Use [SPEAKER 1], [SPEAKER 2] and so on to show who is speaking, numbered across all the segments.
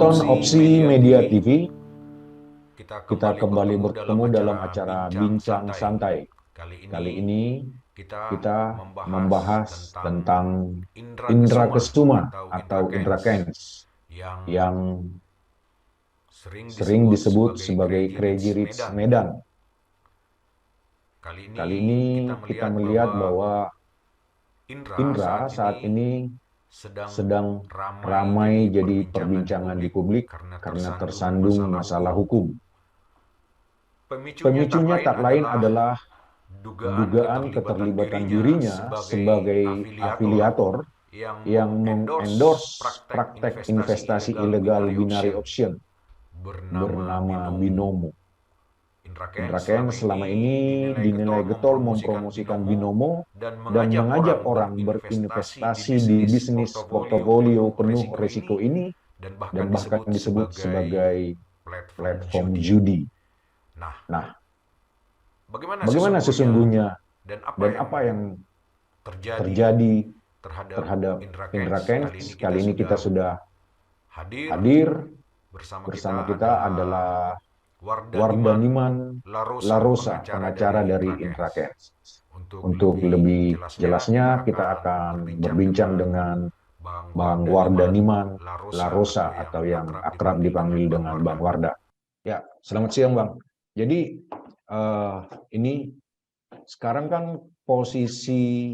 [SPEAKER 1] Penonton Opsi Media TV,
[SPEAKER 2] Kita
[SPEAKER 1] kita
[SPEAKER 2] kembali
[SPEAKER 1] kembali
[SPEAKER 2] bertemu dalam
[SPEAKER 1] bertemu dalam
[SPEAKER 2] acara
[SPEAKER 1] acara
[SPEAKER 2] Bincang
[SPEAKER 1] Bincang
[SPEAKER 2] Santai.
[SPEAKER 1] Santai.
[SPEAKER 2] Kali ini
[SPEAKER 1] Kali ini
[SPEAKER 2] kita
[SPEAKER 1] kita
[SPEAKER 2] membahas
[SPEAKER 1] membahas
[SPEAKER 2] tentang
[SPEAKER 1] tentang
[SPEAKER 2] Indra
[SPEAKER 1] Indra
[SPEAKER 2] Kesuma
[SPEAKER 1] Kesuma
[SPEAKER 2] atau Indra
[SPEAKER 1] atau Indra
[SPEAKER 2] Kents
[SPEAKER 1] Kents
[SPEAKER 2] yang
[SPEAKER 1] yang
[SPEAKER 2] sering
[SPEAKER 1] sering
[SPEAKER 2] disebut
[SPEAKER 1] disebut
[SPEAKER 2] sebagai
[SPEAKER 1] sebagai
[SPEAKER 2] Crazy Rich
[SPEAKER 1] Crazy Rich
[SPEAKER 2] Medan.
[SPEAKER 1] Medan.
[SPEAKER 2] Kali ini
[SPEAKER 1] Kali ini
[SPEAKER 2] kita
[SPEAKER 1] kita
[SPEAKER 2] melihat
[SPEAKER 1] melihat
[SPEAKER 2] bahwa
[SPEAKER 1] bahwa
[SPEAKER 2] Indra
[SPEAKER 1] Indra
[SPEAKER 2] saat
[SPEAKER 1] saat
[SPEAKER 2] ini
[SPEAKER 1] ini
[SPEAKER 2] sedang
[SPEAKER 1] sedang
[SPEAKER 2] ramai
[SPEAKER 1] ramai
[SPEAKER 2] jadi
[SPEAKER 1] jadi
[SPEAKER 2] perbincangan di
[SPEAKER 1] perbincangan di
[SPEAKER 2] publik
[SPEAKER 1] publik
[SPEAKER 2] karena
[SPEAKER 1] karena
[SPEAKER 2] tersandung
[SPEAKER 1] tersandung
[SPEAKER 2] masalah
[SPEAKER 1] masalah
[SPEAKER 2] hukum.
[SPEAKER 1] hukum.
[SPEAKER 2] Pemicunya tak
[SPEAKER 1] Pemicunya
[SPEAKER 2] lain
[SPEAKER 1] tak lain
[SPEAKER 2] adalah
[SPEAKER 1] adalah
[SPEAKER 2] dugaan
[SPEAKER 1] dugaan
[SPEAKER 2] keterlibatan
[SPEAKER 1] keterlibatan
[SPEAKER 2] dirinya
[SPEAKER 1] dirinya
[SPEAKER 2] sebagai
[SPEAKER 1] sebagai
[SPEAKER 2] afiliator
[SPEAKER 1] afiliator
[SPEAKER 2] yang
[SPEAKER 1] yang
[SPEAKER 2] mengendorse
[SPEAKER 1] mengendorse
[SPEAKER 2] praktek
[SPEAKER 1] praktek
[SPEAKER 2] investasi
[SPEAKER 1] investasi
[SPEAKER 2] ilegal
[SPEAKER 1] ilegal
[SPEAKER 2] binary
[SPEAKER 1] binary
[SPEAKER 2] option
[SPEAKER 1] option
[SPEAKER 2] bernama
[SPEAKER 1] bernama
[SPEAKER 2] Binomo.
[SPEAKER 1] Binomo.
[SPEAKER 2] Indra Kents
[SPEAKER 1] Indra
[SPEAKER 2] selama
[SPEAKER 1] Kents
[SPEAKER 2] ini
[SPEAKER 1] selama ini
[SPEAKER 2] dinilai getol
[SPEAKER 1] dinilai getol
[SPEAKER 2] mempromosikan
[SPEAKER 1] mempromosikan
[SPEAKER 2] Binomo
[SPEAKER 1] Binomo
[SPEAKER 2] dan
[SPEAKER 1] dan
[SPEAKER 2] mengajak
[SPEAKER 1] mengajak
[SPEAKER 2] orang
[SPEAKER 1] orang
[SPEAKER 2] berinvestasi di
[SPEAKER 1] berinvestasi di
[SPEAKER 2] bisnis
[SPEAKER 1] bisnis
[SPEAKER 2] portofolio
[SPEAKER 1] portofolio
[SPEAKER 2] penuh
[SPEAKER 1] penuh
[SPEAKER 2] resiko ini
[SPEAKER 1] risiko ini
[SPEAKER 2] dan bahkan
[SPEAKER 1] dan bahkan
[SPEAKER 2] disebut
[SPEAKER 1] disebut
[SPEAKER 2] sebagai
[SPEAKER 1] sebagai
[SPEAKER 2] platform
[SPEAKER 1] platform
[SPEAKER 2] judi.
[SPEAKER 1] judi.
[SPEAKER 2] Nah,
[SPEAKER 1] Nah,
[SPEAKER 2] bagaimana
[SPEAKER 1] bagaimana
[SPEAKER 2] sesungguhnya
[SPEAKER 1] sesungguhnya
[SPEAKER 2] dan apa
[SPEAKER 1] dan
[SPEAKER 2] yang
[SPEAKER 1] apa yang
[SPEAKER 2] terjadi
[SPEAKER 1] terjadi
[SPEAKER 2] terhadap
[SPEAKER 1] terhadap
[SPEAKER 2] Indra
[SPEAKER 1] Indra
[SPEAKER 2] Kents? Kali ini
[SPEAKER 1] Kents?
[SPEAKER 2] kita
[SPEAKER 1] Kali ini kita
[SPEAKER 2] sudah
[SPEAKER 1] sudah
[SPEAKER 2] hadir.
[SPEAKER 1] hadir.
[SPEAKER 2] Bersama
[SPEAKER 1] Bersama
[SPEAKER 2] kita
[SPEAKER 1] kita
[SPEAKER 2] adalah
[SPEAKER 1] adalah
[SPEAKER 2] Wardaniman
[SPEAKER 1] Wardaniman
[SPEAKER 2] Larosa,
[SPEAKER 1] Larosa,
[SPEAKER 2] pengacara
[SPEAKER 1] pengacara
[SPEAKER 2] dari Indra
[SPEAKER 1] dari Indra
[SPEAKER 2] Kents.
[SPEAKER 1] Kents.
[SPEAKER 2] Untuk
[SPEAKER 1] Untuk
[SPEAKER 2] lebih
[SPEAKER 1] lebih
[SPEAKER 2] jelasnya,
[SPEAKER 1] jelasnya,
[SPEAKER 2] kita
[SPEAKER 1] kita
[SPEAKER 2] akan
[SPEAKER 1] akan
[SPEAKER 2] berbincang
[SPEAKER 1] berbincang
[SPEAKER 2] dengan
[SPEAKER 1] dengan
[SPEAKER 2] Bang
[SPEAKER 1] Bang
[SPEAKER 2] Wardaniman
[SPEAKER 1] Wardaniman
[SPEAKER 2] Larosa
[SPEAKER 1] Larosa
[SPEAKER 2] atau yang
[SPEAKER 1] atau yang
[SPEAKER 2] akrab
[SPEAKER 1] akrab
[SPEAKER 2] dipanggil dengan
[SPEAKER 1] dipanggil
[SPEAKER 2] Bang
[SPEAKER 1] dengan
[SPEAKER 2] Warda.
[SPEAKER 1] Bang Warda. Ya, selamat siang Bang. Jadi ini sekarang kan posisi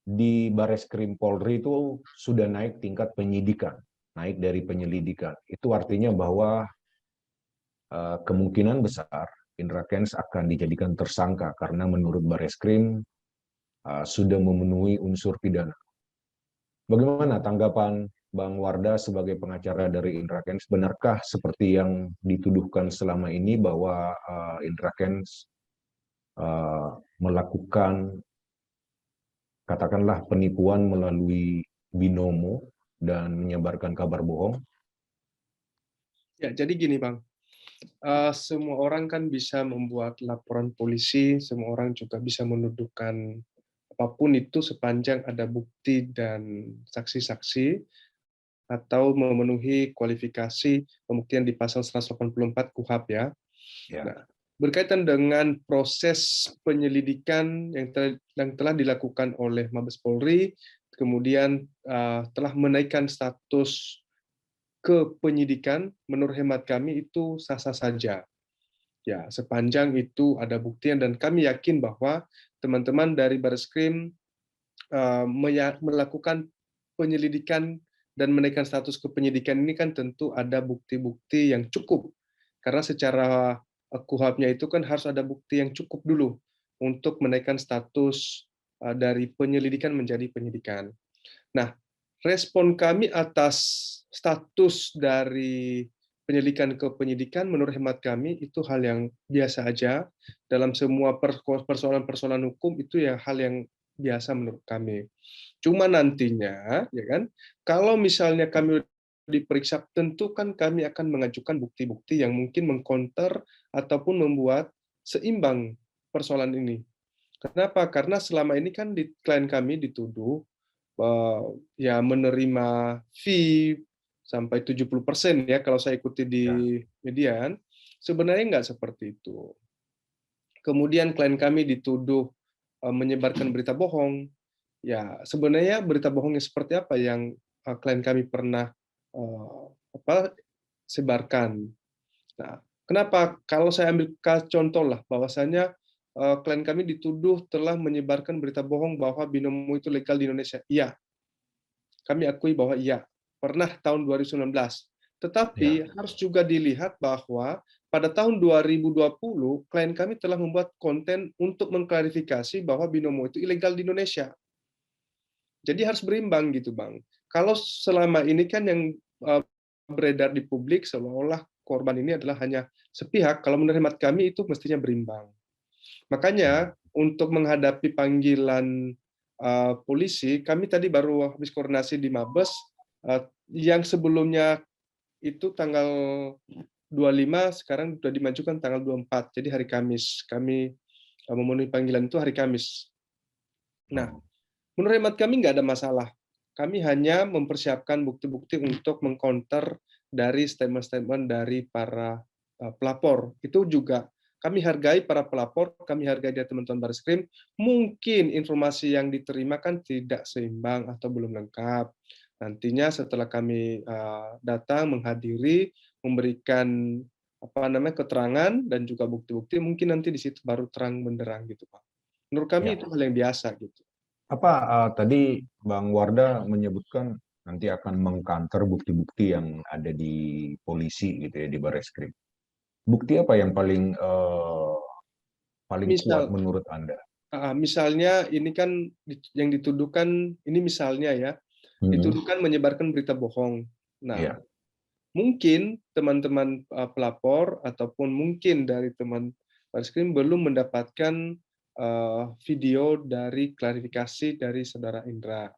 [SPEAKER 1] di Bareskrim Polri itu sudah naik tingkat penyidikan, naik dari penyelidikan. Itu artinya bahwa kemungkinan besar Indra Kents akan dijadikan tersangka karena menurut Bareskrim sudah memenuhi unsur pidana. Bagaimana tanggapan Bang Warda sebagai pengacara dari Indra Kents? Benarkah seperti yang dituduhkan selama ini bahwa Indra Kents melakukan katakanlah penipuan melalui binomo dan menyebarkan kabar bohong?
[SPEAKER 3] Ya, jadi gini Bang, semua orang kan bisa membuat laporan polisi, semua orang juga bisa menuduhkan apapun itu sepanjang ada bukti dan saksi-saksi atau memenuhi kualifikasi pembuktian di pasal 184 KUHP ya.
[SPEAKER 1] Ya.
[SPEAKER 3] Nah, berkaitan dengan proses penyelidikan yang telah dilakukan oleh Mabes Polri, kemudian telah menaikkan status ke penyidikan, menurut hemat kami itu sah-sah saja. Ya, sepanjang itu ada buktian dan kami yakin bahwa teman-teman dari Bareskrim melakukan penyelidikan dan menaikkan status ke penyidikan ini kan tentu ada bukti-bukti yang cukup. Karena secara KUHP-nya itu kan harus ada bukti yang cukup dulu untuk menaikkan status dari penyelidikan menjadi penyidikan. Nah, respon kami atas status dari penyelidikan ke penyidikan menurut hemat kami itu hal yang biasa aja dalam semua persoalan-persoalan hukum, itu ya hal yang biasa menurut kami. Cuma nantinya ya kan kalau misalnya kami diperiksa, tentu kan kami akan mengajukan bukti-bukti yang mungkin mengcounter ataupun membuat seimbang persoalan ini. Kenapa? Karena selama ini kan klien kami dituduh ya menerima fee sampai 70% ya kalau saya ikuti di media. Sebenarnya nggak seperti itu. Kemudian klien kami dituduh menyebarkan berita bohong. Ya, sebenarnya berita bohongnya seperti apa yang klien kami pernah sebarkan. Nah, kenapa? Kalau saya ambil contoh lah, bahwasanya klien kami dituduh telah menyebarkan berita bohong bahwa binomo itu legal di Indonesia. Iya, kami akui bahwa iya, pernah tahun 2019. Tetapi harus juga dilihat bahwa pada tahun 2020, klien kami telah membuat konten untuk mengklarifikasi bahwa binomo itu ilegal di Indonesia. Jadi harus berimbang gitu, Bang. Kalau selama ini kan yang beredar di publik seolah-olah korban ini adalah hanya sepihak, kalau menurut hemat kami itu mestinya berimbang. Makanya untuk menghadapi panggilan polisi, kami tadi baru habis koordinasi di Mabes, yang sebelumnya itu tanggal 25, sekarang sudah dimajukan tanggal 24, jadi hari Kamis. Kami memenuhi panggilan itu hari Kamis. Nah, menurut hemat kami nggak ada masalah. Kami hanya mempersiapkan bukti-bukti untuk mengcounter dari statement-statement dari para pelapor. Itu juga kami hargai para pelapor, kami hargai dia teman-teman Bareskrim. Mungkin informasi yang diterima kan tidak seimbang atau belum lengkap. Nantinya setelah kami datang menghadiri, memberikan keterangan dan juga bukti-bukti, mungkin nanti di situ baru terang benderang gitu, Pak. Menurut kami
[SPEAKER 1] Ya.
[SPEAKER 3] itu hal yang biasa gitu.
[SPEAKER 1] Tadi Bang Warda menyebutkan nanti akan mengkanter bukti-bukti yang ada di polisi gitu ya, di Bareskrim. Bukti apa yang paling kuat
[SPEAKER 3] Misal,
[SPEAKER 1] menurut Anda?
[SPEAKER 3] misalnya ini kan yang dituduhkan, ini misalnya ya, dituduhkan menyebarkan berita bohong. Nah,
[SPEAKER 1] Ya,
[SPEAKER 3] mungkin teman-teman pelapor ataupun mungkin dari teman Bareskrim belum mendapatkan video dari klarifikasi dari saudara Indra,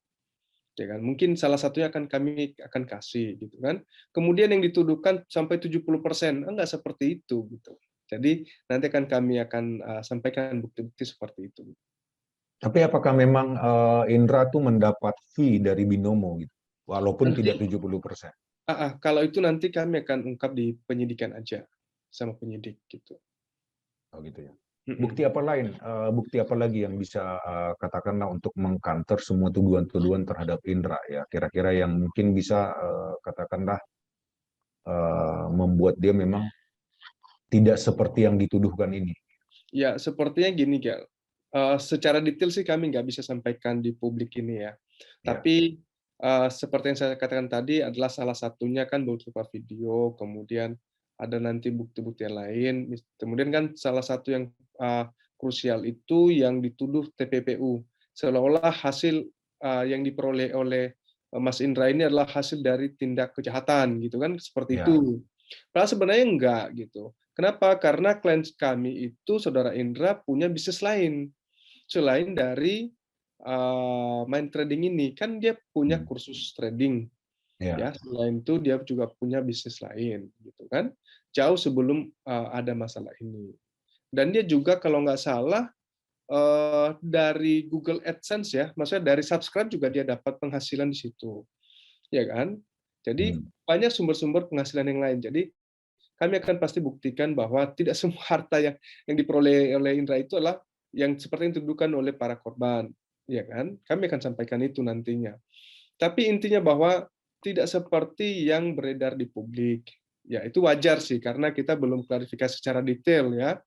[SPEAKER 3] ya kan? Mungkin salah satunya kami akan kasih gitu kan. Kemudian yang dituduhkan sampai 70%, enggak seperti itu gitu. Jadi nanti kami akan sampaikan bukti-bukti seperti itu.
[SPEAKER 1] tapi apakah memang Indra tuh mendapat fee dari Binomo gitu, walaupun tidak
[SPEAKER 3] Nanti
[SPEAKER 1] 70%?
[SPEAKER 3] kalau itu nanti kami akan ungkap di penyidikan aja sama penyidik gitu.
[SPEAKER 1] Oh gitu ya.
[SPEAKER 3] Mm-mm.
[SPEAKER 1] Bukti apa lagi yang bisa katakanlah untuk mengkanter semua tuduhan-tuduhan terhadap Indra ya, kira-kira yang mungkin bisa katakanlah membuat dia memang tidak seperti yang dituduhkan ini.
[SPEAKER 3] Ya, sepertinya gini, Gel. Secara detail sih kami nggak bisa sampaikan di publik ini ya.
[SPEAKER 1] Ya,
[SPEAKER 3] Tapi seperti yang saya katakan tadi adalah salah satunya kan berupa video, kemudian ada nanti bukti-bukti yang lain. Kemudian kan salah satu yang krusial itu yang dituduh TPPU. Seolah-olah hasil yang diperoleh oleh Mas Indra ini adalah hasil dari tindak kejahatan gitu kan, seperti
[SPEAKER 1] ya,
[SPEAKER 3] itu. Padahal sebenarnya enggak gitu. Kenapa? Karena klien kami itu, Saudara Indra, punya bisnis lain. Selain dari main trading ini. Kan dia punya
[SPEAKER 1] hmm,
[SPEAKER 3] kursus trading.
[SPEAKER 1] ya,
[SPEAKER 3] Ya, selain itu dia juga punya bisnis lain. Gitu kan. Jauh sebelum ada masalah ini. Dan dia juga kalau nggak salah, dari Google AdSense ya, maksudnya dari subscribe juga dia dapat penghasilan di situ. Ya kan? Jadi
[SPEAKER 1] hmm,
[SPEAKER 3] banyak sumber-sumber penghasilan yang lain. Jadi kami akan pasti buktikan bahwa tidak semua harta yang diperoleh oleh Indra itu adalah yang seperti yang dituduhkan oleh para korban, ya kan? Kami akan sampaikan itu nantinya. Tapi intinya bahwa tidak seperti yang beredar di publik. Ya, itu wajar sih karena kita belum klarifikasi secara detail ya.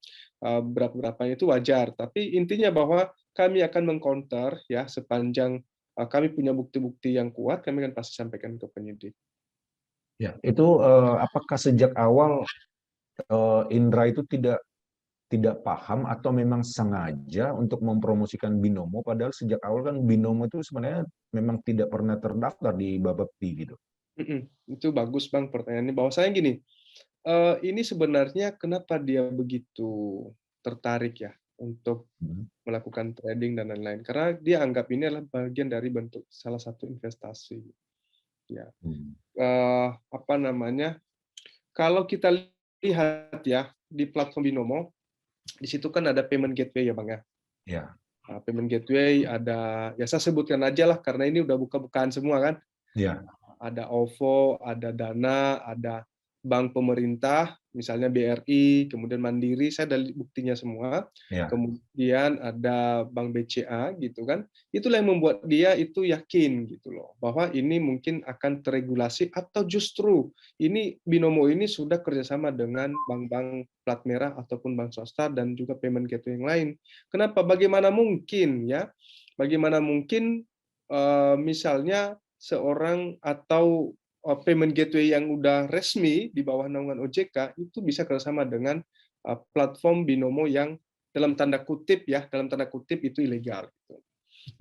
[SPEAKER 3] Berapa-berapanya itu wajar, tapi intinya bahwa kami akan mengcounter ya sepanjang kami punya bukti-bukti yang kuat, kami akan pasti sampaikan ke penyidik.
[SPEAKER 1] ya. Itu apakah sejak awal Indra itu tidak paham atau memang sengaja untuk mempromosikan Binomo, padahal sejak awal kan Binomo itu sebenarnya memang tidak pernah terdaftar di Bapepti gitu.
[SPEAKER 3] Itu bagus Bang pertanyaannya. Bahwasanya gini, ini sebenarnya kenapa dia begitu tertarik ya untuk
[SPEAKER 1] Hmm.
[SPEAKER 3] melakukan trading dan lain-lain. Karena dia anggap ini adalah bagian dari bentuk salah satu investasi. Ya,
[SPEAKER 1] Hmm.
[SPEAKER 3] apa namanya? Kalau kita lihat ya di platform Binomo, di situ kan ada payment gateway ya Bang ya.
[SPEAKER 1] Ya,
[SPEAKER 3] Payment gateway ada, ya saya sebutkan aja lah karena ini udah buka-bukaan semua kan.
[SPEAKER 1] ya,
[SPEAKER 3] Ada OVO, ada Dana, ada bank pemerintah, misalnya BRI, kemudian Mandiri, saya ada buktinya semua.
[SPEAKER 1] ya.
[SPEAKER 3] Kemudian ada Bank BCA gitu kan. Itulah yang membuat dia itu yakin gitu loh, bahwa ini mungkin akan teregulasi atau justru ini Binomo ini sudah kerjasama dengan bank-bank plat merah ataupun bank swasta dan juga payment gateway yang lain. Kenapa? Bagaimana mungkin ya? Bagaimana mungkin misalnya seorang atau payment gateway yang udah resmi di bawah naungan OJK itu bisa kerjasama dengan platform Binomo yang dalam tanda kutip ya, dalam tanda kutip itu ilegal.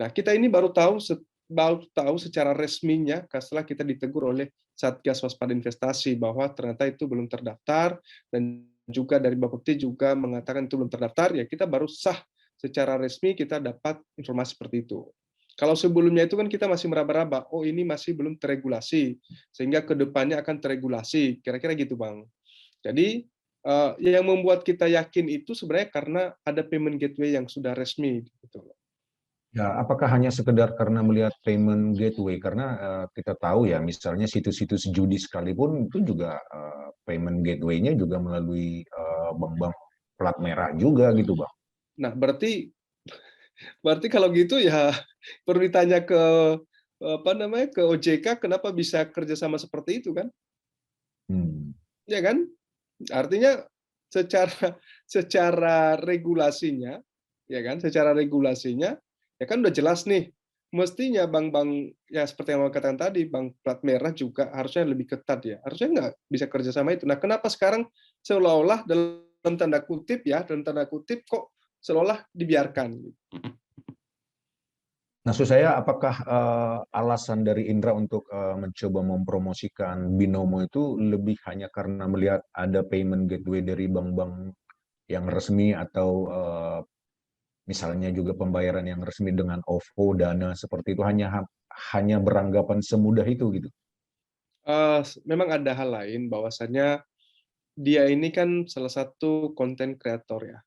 [SPEAKER 3] Nah, kita ini baru tahu secara resminya setelah kita ditegur oleh Satgas Waspada Investasi bahwa ternyata itu belum terdaftar dan juga dari Bapepti juga mengatakan itu belum terdaftar, ya kita baru sah secara resmi kita dapat informasi seperti itu. Kalau sebelumnya itu kan kita masih meraba-raba, oh ini masih belum teregulasi, sehingga kedepannya akan teregulasi, kira-kira gitu Bang. Jadi yang membuat kita yakin itu sebenarnya karena ada payment gateway yang sudah resmi. Gitu.
[SPEAKER 1] Ya, apakah hanya sekedar karena melihat payment gateway? Karena kita tahu ya, misalnya situs-situs judi sekalipun itu juga payment gateway-nya juga melalui bank-bank plat merah juga gitu, Bang.
[SPEAKER 3] Nah, berarti berarti kalau gitu ya perlu ditanya ke apa namanya, ke OJK kenapa bisa kerjasama seperti itu kan?
[SPEAKER 1] Hmm.
[SPEAKER 3] Ya kan? Artinya secara secara regulasinya, ya kan? Secara regulasinya ya kan udah jelas nih. Mestinya bank-bank ya seperti yang saya katakan tadi, bank plat merah juga harusnya lebih ketat ya. Harusnya nggak bisa kerjasama itu. Nah, kenapa sekarang seolah-olah dalam tanda kutip ya, dalam tanda kutip kok seolah dibiarkan?
[SPEAKER 1] Maksud saya, apakah alasan dari Indra untuk mencoba mempromosikan Binomo itu lebih hanya karena melihat ada payment gateway dari bank-bank yang resmi atau misalnya juga pembayaran yang resmi dengan OVO, Dana seperti itu, hanya beranggapan semudah itu gitu?
[SPEAKER 3] Memang ada hal lain bahwasannya dia ini kan salah satu konten kreator ya.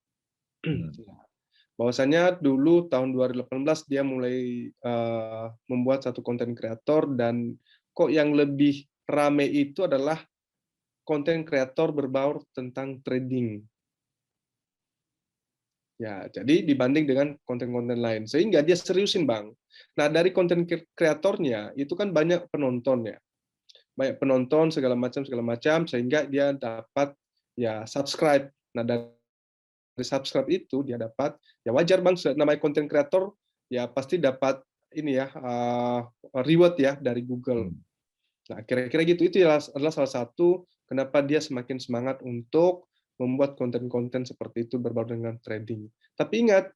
[SPEAKER 1] Hmm.
[SPEAKER 3] Bahwasanya dulu tahun 2018 dia mulai membuat satu konten kreator dan kok yang lebih rame itu adalah konten kreator berbaur tentang trading. Ya, jadi dibanding dengan konten-konten lain, sehingga dia seriusin bang. Nah dari konten kreatornya itu kan banyak penontonnya, banyak penonton segala macam, sehingga dia dapat ya subscribe. Nah dari subscribe itu dia dapat ya wajar bang, namanya konten kreator ya pasti dapat ini ya reward ya dari Google.
[SPEAKER 1] Hmm.
[SPEAKER 3] Nah kira-kira gitu, itu adalah salah satu kenapa dia semakin semangat untuk membuat konten-konten seperti itu berbaur dengan trading. Tapi ingat,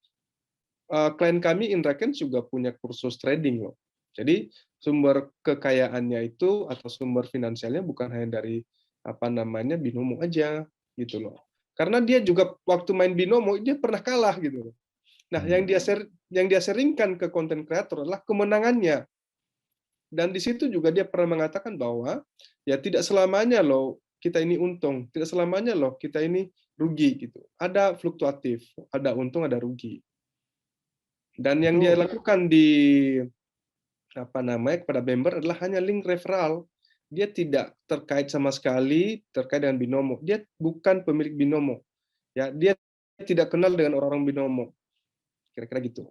[SPEAKER 3] klien kami Indrakens juga punya kursus trading loh. Jadi sumber kekayaannya itu atau sumber finansialnya bukan hanya dari apa namanya Binomo aja gitu loh. Karena dia juga waktu main Binomo dia pernah kalah gitu loh. Nah, yang dia seringkan ke konten kreator adalah kemenangannya. Dan di situ juga dia pernah mengatakan bahwa ya tidak selamanya loh kita ini untung, tidak selamanya loh kita ini rugi gitu. Ada fluktuatif, ada untung, ada rugi. Dan yang dia
[SPEAKER 1] Itu
[SPEAKER 3] lakukan di apa namanya kepada member adalah hanya link referral. Dia tidak terkait sama sekali terkait dengan Binomo. Dia bukan pemilik Binomo. Ya, dia tidak kenal dengan orang-orang Binomo. Kira-kira gitu.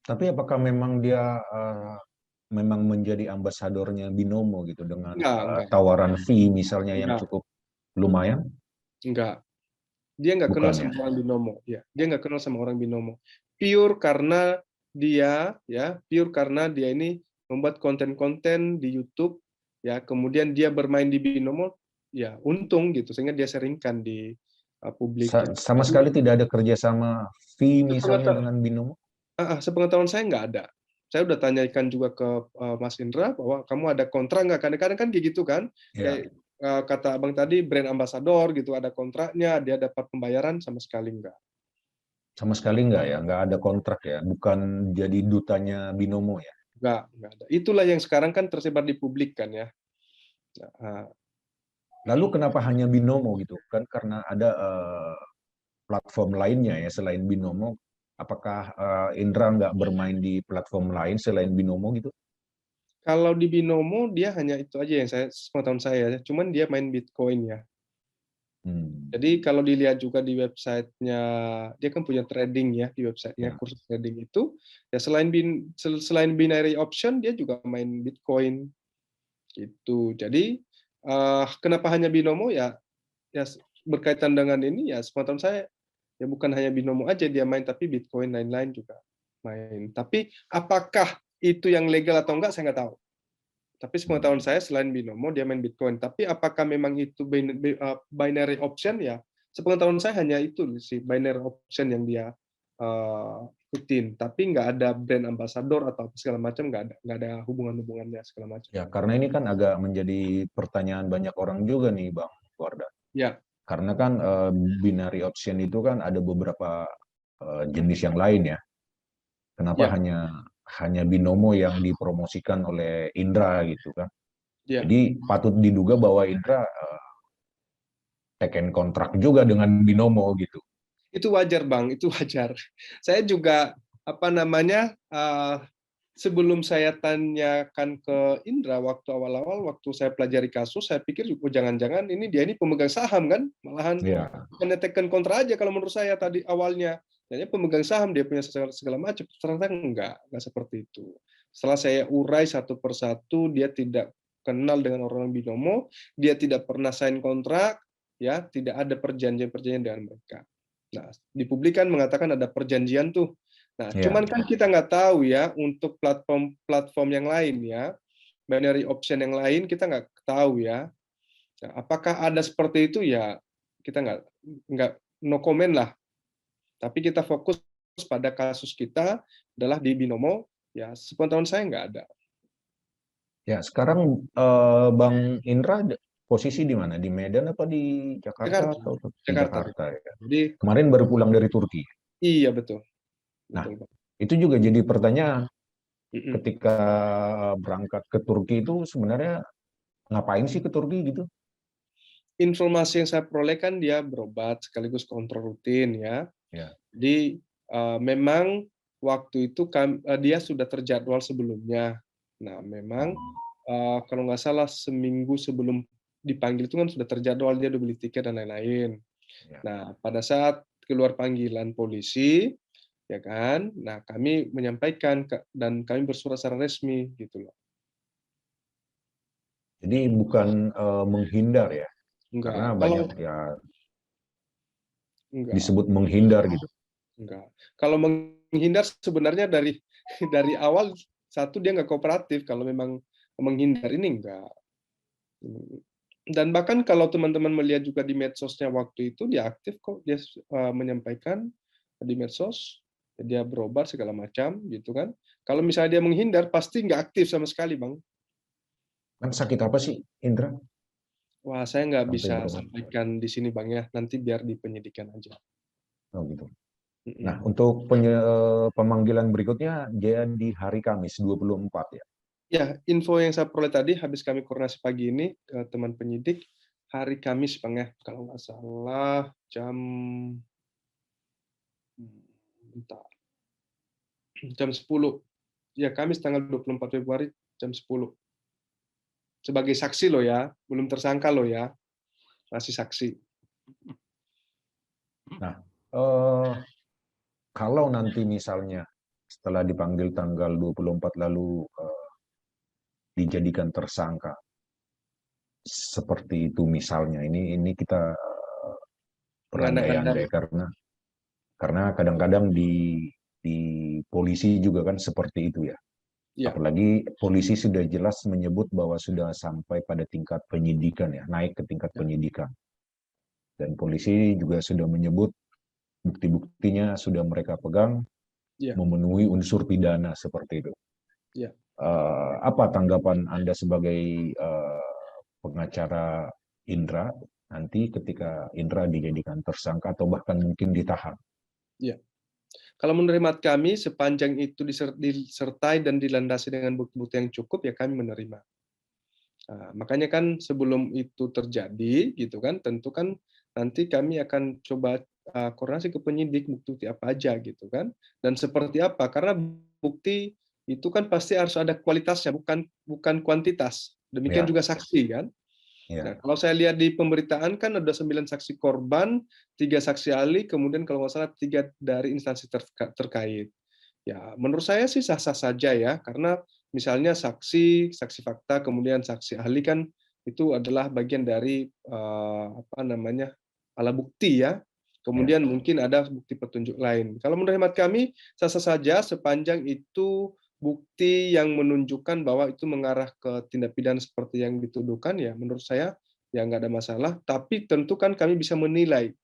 [SPEAKER 1] Tapi apakah memang dia memang menjadi ambasadornya Binomo gitu dengan
[SPEAKER 3] Enggak,
[SPEAKER 1] tawaran fee misalnya yang
[SPEAKER 3] enggak,
[SPEAKER 1] cukup lumayan?
[SPEAKER 3] enggak. Dia nggak kenal
[SPEAKER 1] Bukan ya?
[SPEAKER 3] sama orang Binomo. Ya, dia nggak kenal sama orang Binomo. Pure karena pure karena dia ini membuat konten-konten di YouTube, ya, kemudian dia bermain di Binomo, ya untung gitu, sehingga dia seringkan di publik. Gitu.
[SPEAKER 1] Sama
[SPEAKER 3] Jadi
[SPEAKER 1] sekali tidak ada kerjasama fee misalnya dengan Binomo?
[SPEAKER 3] sepengetahuan saya nggak ada. Saya udah tanyakan juga ke Mas Indra bahwa kamu ada kontrak nggak? Kadang-kadang kan kayak gitu kan,
[SPEAKER 1] Ya,
[SPEAKER 3] kayak kata abang tadi brand ambassador gitu, ada kontraknya, dia dapat pembayaran sama sekali nggak.
[SPEAKER 1] sama sekali nggak ya, nggak ada kontrak ya, bukan jadi dutanya Binomo ya.
[SPEAKER 3] Nggak ada. Itulah yang sekarang kan tersebar di publik kan ya. Nah,
[SPEAKER 1] Lalu kenapa hanya Binomo gitu? Kan karena ada platform lainnya ya selain Binomo. Apakah Indra nggak bermain di platform lain selain Binomo gitu?
[SPEAKER 3] kalau di Binomo dia hanya itu aja yang sepengetahuan saya, cuman dia main Bitcoin ya.
[SPEAKER 1] Hmm,
[SPEAKER 3] Jadi kalau dilihat juga di websitenya, dia kan punya trading ya di websitenya,
[SPEAKER 1] ya.
[SPEAKER 3] kursus trading itu, ya selain binary option dia juga main Bitcoin gitu. Jadi kenapa hanya Binomo ya? Ya berkaitan dengan ini ya sepengetahuan saya ya bukan hanya Binomo aja dia main, tapi Bitcoin lain-lain juga main. Tapi apakah itu yang legal atau enggak saya nggak tahu. Tapi sepengetahuan saya selain Binomo dia main Bitcoin. Tapi apakah memang itu binary option ya? Sepengetahuan saya hanya itu sih binary option yang dia ikutin. Tapi nggak ada brand ambassador atau segala macam, nggak ada hubungannya segala macam.
[SPEAKER 1] Ya, karena ini kan agak menjadi pertanyaan banyak orang juga nih, Bang Warda.
[SPEAKER 3] Ya,
[SPEAKER 1] Karena kan binary option itu kan ada beberapa jenis yang lain ya. Kenapa
[SPEAKER 3] ya,
[SPEAKER 1] hanya Binomo yang dipromosikan oleh Indra gitu kan?
[SPEAKER 3] ya.
[SPEAKER 1] Jadi patut diduga bahwa Indra teken kontrak juga dengan Binomo gitu.
[SPEAKER 3] Itu wajar, Bang, itu wajar. Saya juga apa namanya, sebelum saya tanyakan ke Indra waktu awal-awal, waktu saya pelajari kasus, saya pikir, oh jangan-jangan dia ini pemegang saham kan, malahan
[SPEAKER 1] Ya,
[SPEAKER 3] hanya tekan kontra aja kalau menurut saya tadi awalnya. Jadi pemegang saham dia punya segala macam, ternyata enggak seperti itu. Setelah saya urai satu persatu, dia tidak kenal dengan orang binomo, dia tidak pernah sign kontrak, ya, tidak ada perjanjian-perjanjian dengan mereka. Nah, di publik kan mengatakan ada perjanjian tuh. Nah,
[SPEAKER 1] ya.
[SPEAKER 3] cuman kan kita nggak tahu ya untuk platform yang lain ya, binary option yang lain kita nggak tahu ya. Nah, apakah ada seperti itu ya? Kita nggak no comment lah. Tapi kita fokus pada kasus kita adalah di binomo. Ya, sepengetahuan saya nggak ada.
[SPEAKER 1] Ya, sekarang Bang Indra posisi di mana? Di Medan apa di Jakarta
[SPEAKER 3] Jakarta,
[SPEAKER 1] atau di
[SPEAKER 3] Jakarta.
[SPEAKER 1] Jakarta ya?
[SPEAKER 3] Jadi
[SPEAKER 1] Kemarin baru pulang dari Turki.
[SPEAKER 3] iya betul.
[SPEAKER 1] Nah,
[SPEAKER 3] Betul, Pak.
[SPEAKER 1] itu juga jadi pertanyaan
[SPEAKER 3] Mm-mm.
[SPEAKER 1] ketika berangkat ke Turki itu sebenarnya ngapain sih ke Turki gitu?
[SPEAKER 3] Informasi yang saya peroleh kan dia berobat sekaligus kontrol rutin ya.
[SPEAKER 1] Ya.
[SPEAKER 3] Jadi memang waktu itu dia sudah terjadwal sebelumnya. Nah, memang kalau nggak salah seminggu sebelum dipanggil itu kan sudah terjadwal, dia udah beli tiket dan lain-lain.
[SPEAKER 1] Ya.
[SPEAKER 3] Nah, pada saat keluar panggilan polisi, ya kan, nah kami menyampaikan dan kami bersurat secara resmi gitu loh.
[SPEAKER 1] Jadi bukan menghindar ya, karena
[SPEAKER 3] Enggak,
[SPEAKER 1] banyak ya
[SPEAKER 3] enggak,
[SPEAKER 1] disebut menghindar gitu.
[SPEAKER 3] enggak. Kalau menghindar sebenarnya dari dari awal satu dia nggak kooperatif. Kalau memang menghindar ini enggak. Dan bahkan kalau teman-teman melihat juga di medsosnya waktu itu dia aktif kok, dia menyampaikan di medsos, dia berobat segala macam gitu kan. Kalau misalnya dia menghindar pasti nggak aktif sama sekali, Bang.
[SPEAKER 1] Kan sakit apa sih Indra
[SPEAKER 3] Wah, saya nggak
[SPEAKER 1] sampai
[SPEAKER 3] bisa
[SPEAKER 1] berobat?
[SPEAKER 3] sampaikan di sini, Bang, ya. Nanti biar di penyidikan aja.
[SPEAKER 1] Oh gitu. Nah,
[SPEAKER 3] Mm-mm.
[SPEAKER 1] untuk pemanggilan berikutnya dia di hari Kamis 24 ya.
[SPEAKER 3] Ya, info yang saya peroleh tadi habis kami koordinasi pagi ini ke teman penyidik, hari Kamis, Bang, ya. Kalau nggak salah jam bentar, jam 10. Ya, Kamis tanggal 24 Februari jam 10. Sebagai saksi loh ya, belum tersangka loh ya, masih saksi.
[SPEAKER 1] Nah, kalau nanti misalnya setelah dipanggil tanggal 24 lalu dijadikan tersangka seperti itu misalnya, ini kita berandai-andai
[SPEAKER 3] Mengandai-andai.
[SPEAKER 1] karena kadang-kadang di polisi juga kan seperti itu ya.
[SPEAKER 3] Ya,
[SPEAKER 1] Apalagi polisi sudah jelas menyebut bahwa sudah sampai pada tingkat penyidikan ya, naik ke tingkat
[SPEAKER 3] ya,
[SPEAKER 1] penyidikan. Dan polisi juga sudah menyebut bukti-buktinya sudah mereka pegang
[SPEAKER 3] ya,
[SPEAKER 1] memenuhi unsur pidana seperti itu.
[SPEAKER 3] ya.
[SPEAKER 1] Apa tanggapan Anda sebagai pengacara Indra nanti ketika Indra dijadikan tersangka atau bahkan mungkin ditahan?
[SPEAKER 3] Ya. Kalau menurut hemat kami, sepanjang itu disertai dan dilandasi dengan bukti-bukti yang cukup, ya kami menerima. Nah, makanya kan sebelum itu terjadi, gitu kan, tentu kan nanti kami akan coba koordinasi ke penyidik bukti apa aja, gitu kan, dan seperti apa. Karena bukti itu kan pasti harus ada kualitasnya, bukan kuantitas. Demikian
[SPEAKER 1] Ya,
[SPEAKER 3] juga saksi kan. Nah,
[SPEAKER 1] ya,
[SPEAKER 3] kalau saya lihat di pemberitaan kan ada 9 saksi korban, 3 saksi ahli, kemudian kalau nggak salah 3 dari instansi terkait. Ya, menurut saya sih sah-sah saja ya, karena misalnya saksi, saksi fakta, kemudian saksi ahli kan itu adalah bagian dari apa namanya alat bukti ya.
[SPEAKER 1] ya.
[SPEAKER 3] Kemudian mungkin ada bukti petunjuk lain. Kalau menurut hemat kami sah-sah saja sepanjang itu bukti yang menunjukkan bahwa itu mengarah ke tindak pidana seperti yang dituduhkan, ya menurut saya ya nggak ada masalah. Tapi tentu kan kami bisa menilai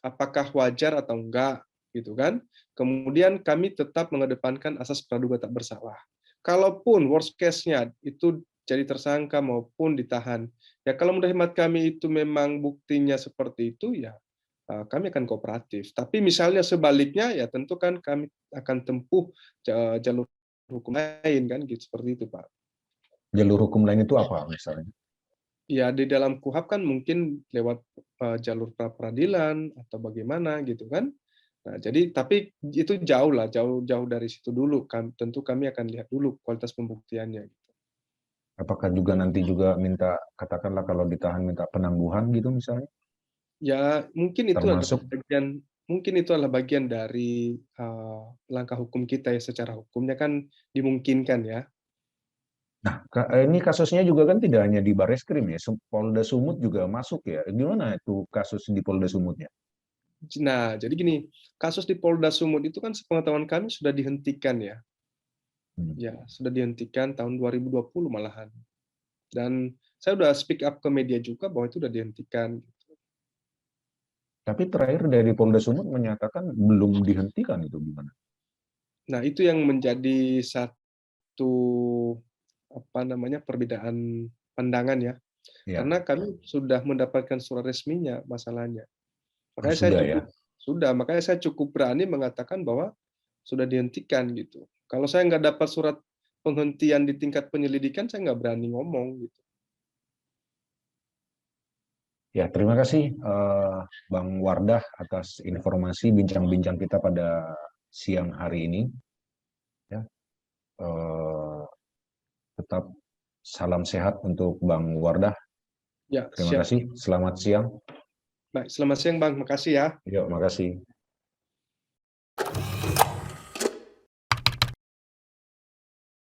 [SPEAKER 3] apakah wajar atau enggak, gitu kan. Kemudian kami tetap mengedepankan asas praduga tak bersalah. Kalaupun worst case-nya itu jadi tersangka maupun ditahan, ya kalau menurut hemat kami itu memang buktinya seperti itu, ya kami akan kooperatif. Tapi misalnya sebaliknya, ya tentu kan kami akan tempuh jalur hukum lain kan, gitu seperti itu, Pak.
[SPEAKER 1] Jalur hukum lain itu apa misalnya?
[SPEAKER 3] Ya di dalam KUHP kan mungkin lewat jalur pra peradilan atau bagaimana gitu kan. Nah, jadi tapi itu jauh lah, jauh dari situ dulu. Tentu kami akan lihat dulu kualitas pembuktiannya.
[SPEAKER 1] Apakah juga nanti juga minta, katakanlah kalau ditahan minta penangguhan gitu misalnya?
[SPEAKER 3] Ya,
[SPEAKER 1] Termasuk
[SPEAKER 3] mungkin itu adalah bagian dari langkah hukum kita ya, secara hukumnya kan dimungkinkan ya.
[SPEAKER 1] Nah, ini kasusnya juga kan tidak hanya di Bareskrim ya, Polda Sumut juga masuk ya. Gimana itu kasus di Polda Sumutnya?
[SPEAKER 3] Nah, jadi gini, kasus di Polda Sumut itu kan sepengetahuan kami sudah dihentikan ya.
[SPEAKER 1] Hmm.
[SPEAKER 3] Ya, sudah dihentikan tahun 2020 malahan. Dan saya udah speak up ke media juga bahwa itu sudah dihentikan.
[SPEAKER 1] Tapi terakhir dari Polda Sumut menyatakan belum dihentikan, itu gimana?
[SPEAKER 3] Nah, itu yang menjadi satu perbedaan pandangan ya.
[SPEAKER 1] Ya,
[SPEAKER 3] Karena kami sudah mendapatkan surat resminya masalahnya. Makanya
[SPEAKER 1] sudah ya.
[SPEAKER 3] makanya saya cukup berani mengatakan bahwa sudah dihentikan gitu. Kalau saya nggak dapat surat penghentian di tingkat penyelidikan, saya nggak berani ngomong gitu.
[SPEAKER 1] Ya, terima kasih Bang Wardah atas informasi bincang-bincang kita pada siang hari ini. Ya, tetap salam sehat untuk Bang Wardah.
[SPEAKER 3] Ya,
[SPEAKER 1] Terima
[SPEAKER 3] siap.
[SPEAKER 1] kasih. Selamat siang.
[SPEAKER 3] Baik, selamat siang Bang. Makasih ya.
[SPEAKER 1] Yuk, makasih.